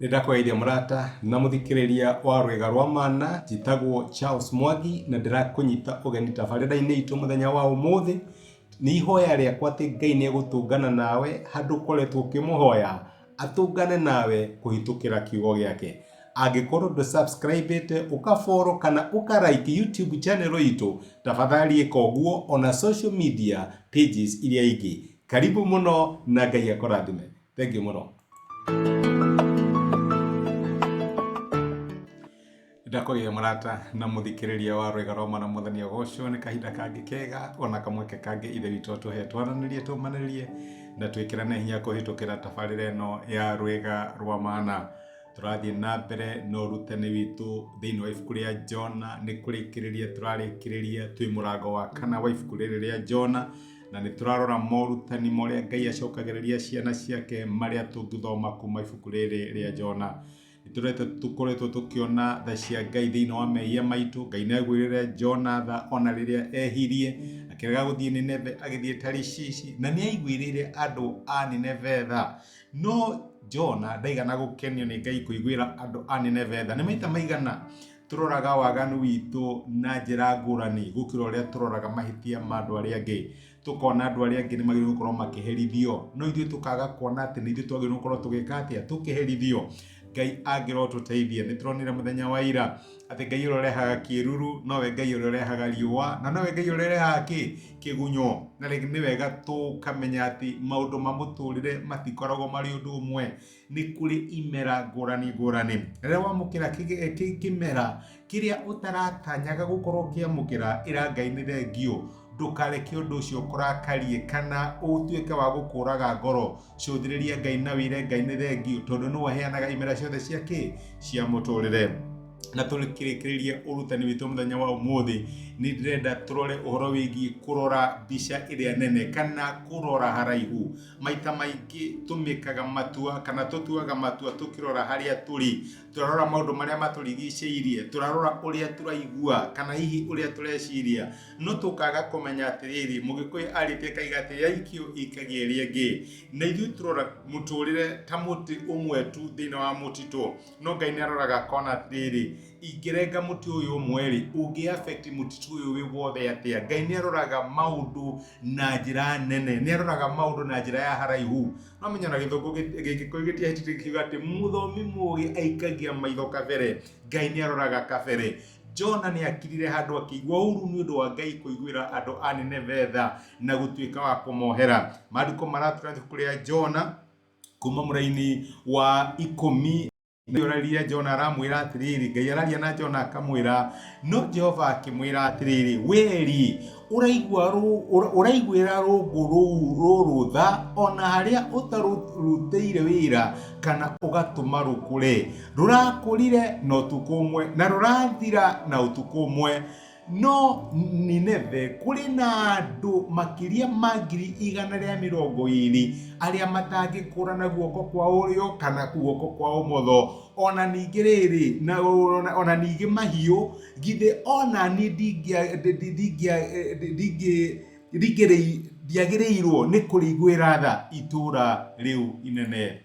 Nĩndakũgeithia mũrata na mũthikĩrĩria wa rwĩga rwa mana, njĩtagwo Charles Mwangi na ndĩrakũnyita ũgeni tabarĩra-inĩ itũ mũthenya wa ũmũthĩ. Nĩ ihoya rĩakwa atĩ Ngai nĩegũtũngana nawe handũ ũkoretwo ũkĩmũhoya atũngane nawe kũhĩtũkĩra kiugo gĩake. Angĩkorwo ndũ-subscribe-ĩte ũka-follow kana ũka-like YouTube channel itũ, tafadhali ĩka ũguo ona social media pages iria ingĩ. Karibu mũno na Ngai akũrathime. Thengiũ mũno. Ndakũgeithia mũrata na mũthikĩrĩria wa rwĩga rwa mana, Mwathani agocwo. Nĩ kahinda kangĩ kega ona kamweke kangĩ ithe witũ atũhe twaranĩrie tũmanĩrie na twĩkĩrane hinya kũhĩtũkĩra tabarĩra ĩno ya rwĩga rwa mana. Tũrathiĩ na mbere na ũrutani witũ thĩinĩ wa ibuku rĩa Jona. Nĩ kũrĩkĩrĩria tũrarĩkĩrĩria twĩ mũrango wa kana wa ibuku rĩrĩ rĩa Jona, na nĩ tũrarora morutani marĩa Ngai acokagĩrĩria ciana ciake marĩa tũngĩthoma kuma ibuku rĩrĩ rĩa Jona. Tũkoretwo tũkĩona tha cia Ngai thĩinĩ wa mehia maitũ. Ngai nĩagwĩrĩre Jona tha ona rĩrĩa ehirie akĩrega gũthiĩ Nineve agĩthiĩ Tarishishi, na nĩaiguĩrĩire andũ a Nineve tha. No Jona ndaigana gũkenio nĩ Ngai kũiguĩra andũ a Nineve tha. Nĩ maita maigana tũroraga waganu witũ na njĩra ngũrani gũkĩra ũrĩa tũroraga mahĩtia ma andũ arĩa angĩ. Tũkona andũ arĩa angĩ nĩmagĩrĩirwo gũkorwo makĩherithio, no ithuĩ tũkaga kuona atĩ nĩ ithuĩ twagĩrĩirwo gũkorwo tũgĩka atĩa, tũkĩherithio. Ngai angĩrotũteithia. Nĩ tũronire mũthenya wa ira atĩ Ngai ũrĩa ũrehaga kĩruru nowe Ngai ũrĩa ũrehaga riũa, na nowe Ngai ũrĩa ũrehaga kĩgunyo. Na rĩngĩ nĩ wega tũkamenya atĩ maũndũ ma mũtũrĩre matikoragwo marĩ ũndũ ũmwe. Nĩ kũrĩ imera ngũrani ngũrani. Rĩrĩa wamũkĩra kĩmera kĩrĩa ũtaratanyaga gũkorwo ũkĩamũkĩra, ĩra Ngai nĩ thengio. Ndũkareke ũndũ ũcio ũkũrakarie kana ũtuĩke wa gũkũraga ngoro. Cũthĩrĩria Ngai na wĩre Ngai nĩ thengio, tondũ nĩwe ũheanaga imera ciothe cia mũtũrĩre. Na tũrĩkĩrĩkĩrĩrie ũrutani witũ mũthenya wa ũmũthĩ, nĩ ndĩrenda tũrore ũhoro wĩgiĩ kũrora mbica ĩrĩa nene kana kũrora haraihu. Maita maingĩ tũmĩkaga matua kana tũtuaga matua tũkĩrora harĩa tũrĩ. Tũrarora maũndũ marĩa matũrigicĩirie, tũrarora ũrĩa tũraigua kana hihi ũrĩa tũreciria, no tũkaga kũmenya atĩrĩrĩ, Mũgĩkũyũ arĩtie kaiga atĩ yaikio ikagia ĩrĩa ĩngĩ. Na ithuĩ tũrora mũtũrĩre ta mũtĩ ũmwe tu thĩinĩ wa mũtitũ, no Ngai nĩaroraga akona atĩrĩrĩ, ingĩrenga mũtĩ ũyũ ũmwe-rĩ, ũngĩ-affect mũtitũ ũyũ wĩ wothe atĩa. Ngai nĩaroraga maũndũ na njĩra nene, nĩaroraga maũndũ na njĩra ya haraihu. No menya na Gĩthũngũ Gĩkũyũ gĩtiahĩtũkĩtie kiuga atĩ mũthomi mũũgĩ aikagia maitho kabere. Ngai nĩaroraga kabere. Jona nĩakirire handũ akĩigua ũru nĩ ũndũ wa Ngai kũiguĩra andũ a Nineve tha na gũtuĩka wa kũmohera. Maandĩko maratũra ibuku rĩa Jona kuma mũraini wa 10. Nĩoraria Jona aramwĩra atĩrĩrĩ, Ngai araria na Jona akamwĩra, no Jehova akĩmwĩra atĩrĩrĩ, weri ũraiguĩra rũngũ rũrũ tha ona harĩa ũtarutĩire wĩra kana ũgatũma rũkũre. Rũrakũrire na ũtukũ ũmwe na rũrathira na ũtukũ ũmwe. No Nineve kũrĩ na andũ makĩria ma 120,000 arĩa matangĩkũrana guoko kwa ũrĩo kana guoko kwa ũmotho. Ona ningĩ rĩrĩ, ona ningĩ mahiũ, githĩ ona niĩ ndiagĩrĩirwo nĩ kũrĩiguĩra tha itũũra rĩu inene.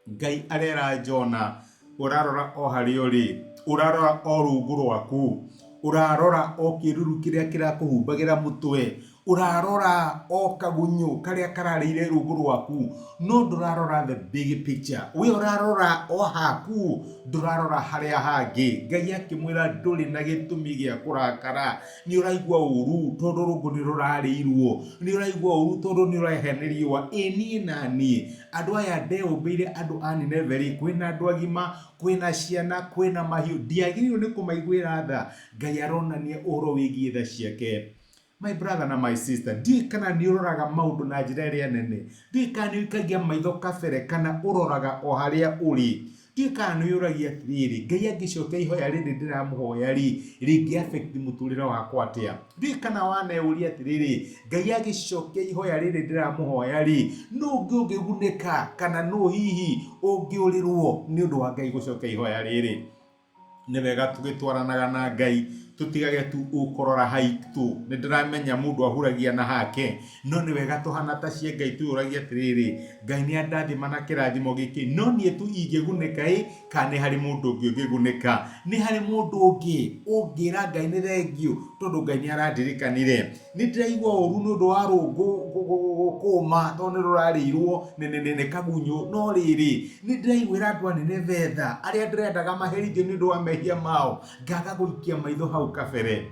Ngai arera Jona, ũrarora o harĩa ũrĩ, ũrarora o rungu rwaku, ũrarora o kĩruru kĩrĩa kĩrakũhumbagĩra mũtwe, ũrarora o kagunyo karĩa kararĩire rungu rwaku, no ndũrarora the big picture. We ũrarora o haku, ndũrarora harĩa hangĩ. Ngai akĩmwĩra ndũrĩ na gĩtũmi gĩa kũrakara. Nĩ ũraigua ũru tondũ rũngũ nĩ rũrarĩirwo, nĩ ũraigua ũru tondũ nĩ ũrahĩa nĩ riũa. Niĩ na niĩ andũ aya ndeũmbĩire andũ a Nineve-rĩ, kwĩna andũ agima, kwĩna ciana, kwĩna mahiũ, ndiagĩrĩirwo nĩ kũmaiguĩra tha. Ngai aronania ũhoro wĩgiĩ tha ciake. My brother na my sister, ndiũĩ kana nĩ ũroraga maũndũ na njĩra ĩrĩa nene. Ndiũĩ kana nĩ ũikagia maitho kabere kana ũroraga o harĩa ũrĩ. Ndiũĩ kana nĩ ũragia atĩrĩrĩ, Ngai angĩcokia ihoya rĩrĩ ndĩramũhoya-rĩ, rĩngĩ-affect mũtũrĩre wakwa atĩa. Ndiũĩ kana waneyũria atĩrĩrĩ, Ngai angĩcokia ihoya rĩrĩ ndĩramũhoya-rĩ, nũ ũngĩ ũngĩgunĩka kana nũ hihi ũngĩũrĩrwo nĩ ũndũ wa Ngai gũcokia ihoya rĩrĩ. Nĩ wega tũgĩtwaranaga na Ngai, tutigage tu ukorora haitu ni ndiramenya mundu ahuragia na hake no ni wega tuhana ta cia Ngai tu uragia tiriri Ngai ni andathima na kirathimo giki no nie tu ingigunika kana hari mundu ungi ungiguneka ni hari mundu ungi ungira Ngai ni thengio tondu Ngai ni arandirikanire ni ndiraigua uru ni undu wa rungu kuma tondu rurarirwo ni kagunyu no riri ni ndiraigwira andu anene vetha aria ndirendaga maherithio ni undu wa mehia mao ngaga guikia maitho hau kabere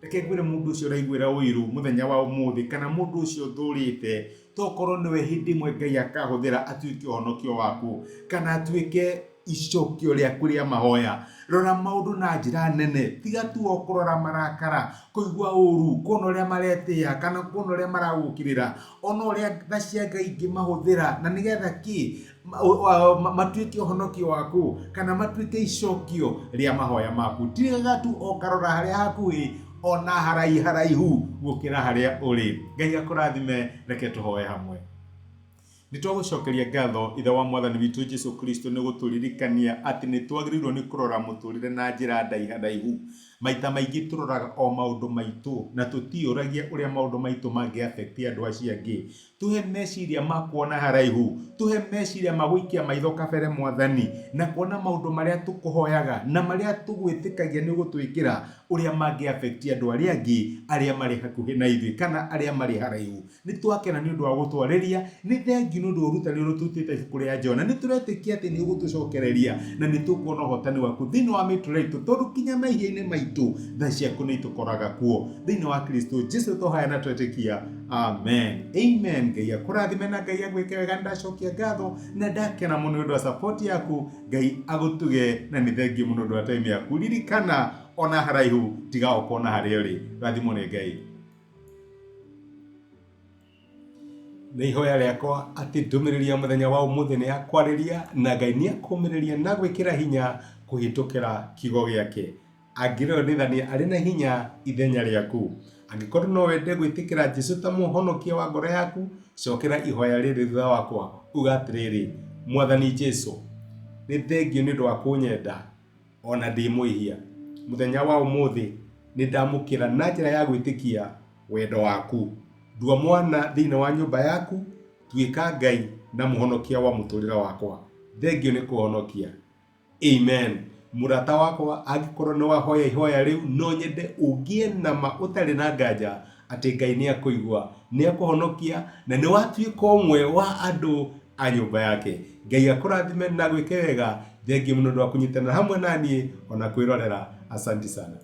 reke ngwire mundu ucio raigwira uiru muthenya wa umuthi kana mundu ucio thurite tokorwo niwe hindi mwe Ngai akahuthira atuike honokio waku kana atuike icokio riaku ria mahoya rora maundu na njira nene tiga tu okorora marakara kuigua uru kuona uria maretia kana kuona uria maragukirira ona uria tha cia Ngai ingimahuthira na nigetha ki matuike honokio waku kana matuike icokio ria mahoya maku tiga tu okarora haria hakuhi ona haraihu gukira haria uri Ngai akurathime reke tuhoe hamwe nitwagucokeria ngatho ithe wa mwathani witu Jesu Kristo ni guturirikania ati ni twagiriirwo ni kurora muturire na njira ndaihu maita maingi turoraga o maundu maitu na tutiuragia uria maundu maitu mangi affect andu acio angi tuhe meciria ma kuona haraihu tuhe meciria ma guikia maitho kabere mwathani na kuona maundu maria tukuhoyaga na maria tugwitikagia ni gutwikira uria mangi affect andu aria angi aria mari hakuhi na ithui kana aria mari haraihu ni twakena ni undu wa gutwariria ni thengi ni undu urutani urututite ibuku ria Jona ni turetikia ati ni ugutucokereria na ni tukuona hotani waku thini wa mituraitu tondu kinya mehia-ini maitu tha ciaku ni tukoraga kuo thini wa Kristo Jesu tohaya na twetikia amen Ngai akurathime na Ngai agwike wega ndacokia ngatho na ndakena muno undu wa support yaku Ngai agutuge na ni thengi muno undu wa time yaku ririkana ona haraihu tiga okona haria uri rathimo ni Ngai ni ihoya riakwa ati ndumiriria muthenya wa umuthi ni akwariria na Ngai ni akumiriria na gwikira hinya kuhitukira kigo giake angirwo nithania ari na hinya ithenya riaku angikorwo no wende gwitikira Jesu ta muhonokia wa ngoro yaku cokera ihoya riri thutha wakwa uga atiriri mwathani Jesu ni thengio ni undu wa kunyenda ona ndi muihia muthenya wa umuthi ni ndamukira na njira ya gwitikia wendo waku ndua mwana thini wa nyumba yaku tuika Ngai na muhonokia wa muturira wakwa thengio ni kuhonokia amen murata wakwa angikorwo ni wahoya ihoya riu no nyende ugie na ma utari na nganja ati Ngai ni akuigua ni akuhonokia na ni watuika umwe wa andu a nyumba yake Ngai akurathime na gwike wega thengio muno ndwa kunyitana hamwe nani ona kwirorera asante sana